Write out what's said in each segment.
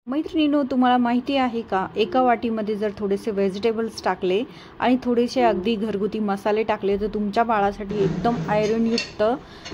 मैत्रिणींनो, तुम्हाला माहिती आहे का, एका वाटीमध्ये जर थोडेसे व्हेजिटेबल्स टाकले आणि थोडेसे अगदी घरगुती मसाले टाकले तर तुमच्या बाळासाठी एकदम आयरनयुक्त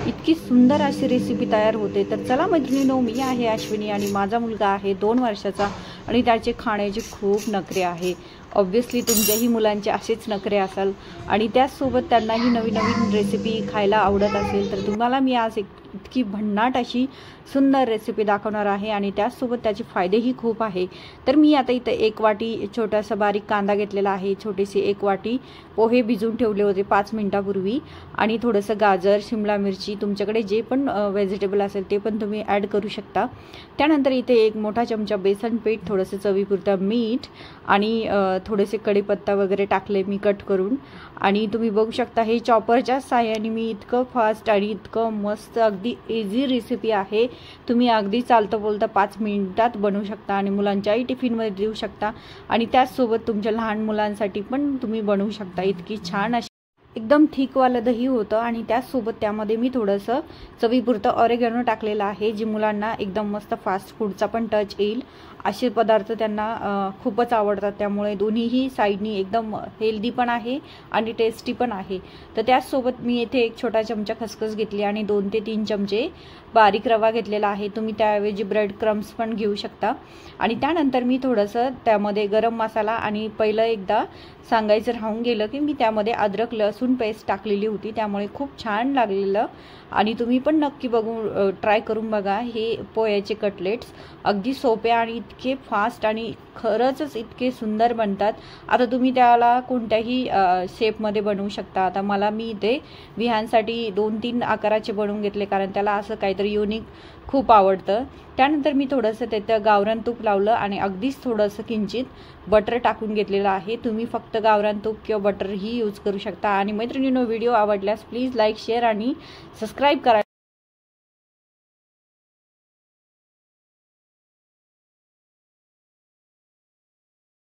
इतकी सुंदर अशी रेसिपी तयार होते। तर चला मैत्रिणींनो, मी आहे अश्विनी आणि माझा मुलगा आहे 2 वर्षाचा आणि त्याचे खाण्याचे खूप नखरे आहे। ऑब्वियसली तुमच्याही मुलांचे असेच नखरे असाल आणि त्याचसोबत त्यांनाही नवीन नवीन रेसिपी खायला आवडत असेल तर तुम्हाला मी आज इतकी भन्नाट अशी सुंदर रेसिपी दाखवणार आहे आणि त्याचसोबत त्याचे फायदेही खूप आहे। तर मी आता इथे 1 वाटी छोटासा बारीक कांदा घेतलेला आहे, छोटीशी 1 वाटी पोहे भिजवून ठेवले होते 5 मिनिटापूर्वी आणि थोडंसं गाजर, शिमला मिरची, तुमच्याकडे जे पण व्हेजिटेबल असेल ते पण तुम्ही ॲड करू शकता। त्यानंतर इथे 1 मोठा चमचा बेसन पीठ, थोडंसं चवीपुरतं मीठ आणि थोडेसे कढीपत्ता वगैरे टाकले मी कट करून आणि तुम्ही बघू शकता हे चॉपरच्या साहाय्याने मी इतकं फास्ट आणि इतकं मस्त अगदी इझी रेसिपी आहे। तुम्ही अगदी चालता बोलता 5 मिनिटात बनवू शकता आणि मुलांच्याही टिफिनमध्ये देऊ शकता आणि त्याचसोबत तुमच्या लहान मुलांसाठी पण तुम्ही बनवू शकता। इतकी छान अशी एकदम थिकवालं दही होतं आणि त्याचसोबत त्यामध्ये मी थोडंसं चवीपुरतं ऑरेगॅनो टाकलेलं आहे, जे मुलांना एकदम मस्त फास्ट फूडचा पण टच येईल असे पदार्थ त्यांना खूपच आवडतात। त्यामुळे दोन्हीही साईडनी एकदम हेल्दी पण आहे आणि टेस्टी पण आहे। तर त्याचसोबत मी येथे 1 छोटा चमचा खसखस घेतली आणि 2 ते 3 चमचे बारीक रवा घेतलेला आहे। तुम्ही त्याऐवजी ब्रेड क्रम्स पण घेऊ शकता आणि त्यानंतर मी थोडंसं त्यामध्ये गरम मसाला आणि पहिलं एकदा सांगायचं राहून गेलं की मी त्यामध्ये अद्रक लसूण पेस्ट टाकलेली होती, त्यामुळे खूप छान लागलेलं आणि तुम्ही पण नक्की ट्राय करून बघा। हे पोह्याचे कटलेट्स अगदी सोपे आणि इतके फास्ट आणि खरंच इतके सुंदर बनतात। आता तुम्ही त्याला कोणत्याही शेपमध्ये बनवू शकता। आता मी इथे विहानसाठी 2-3 आकाराचे बनवून घेतले, कारण त्याला असं काहीतरी युनिक खूप आवडतं। त्यानंतर मी थोडंसं त्याचं गावरान तूप लावलं आणि अगदीच थोडंसं किंचित बटर टाकून घेतलेलं आहे। तुम्ही फक्त गावरान तूप किंवा बटरही यूज करू शकता। आणि मैत्रिणींनो, व्हिडिओ आवडल्यास प्लीज लाईक, शेअर आणि सबस्क्राईब करा।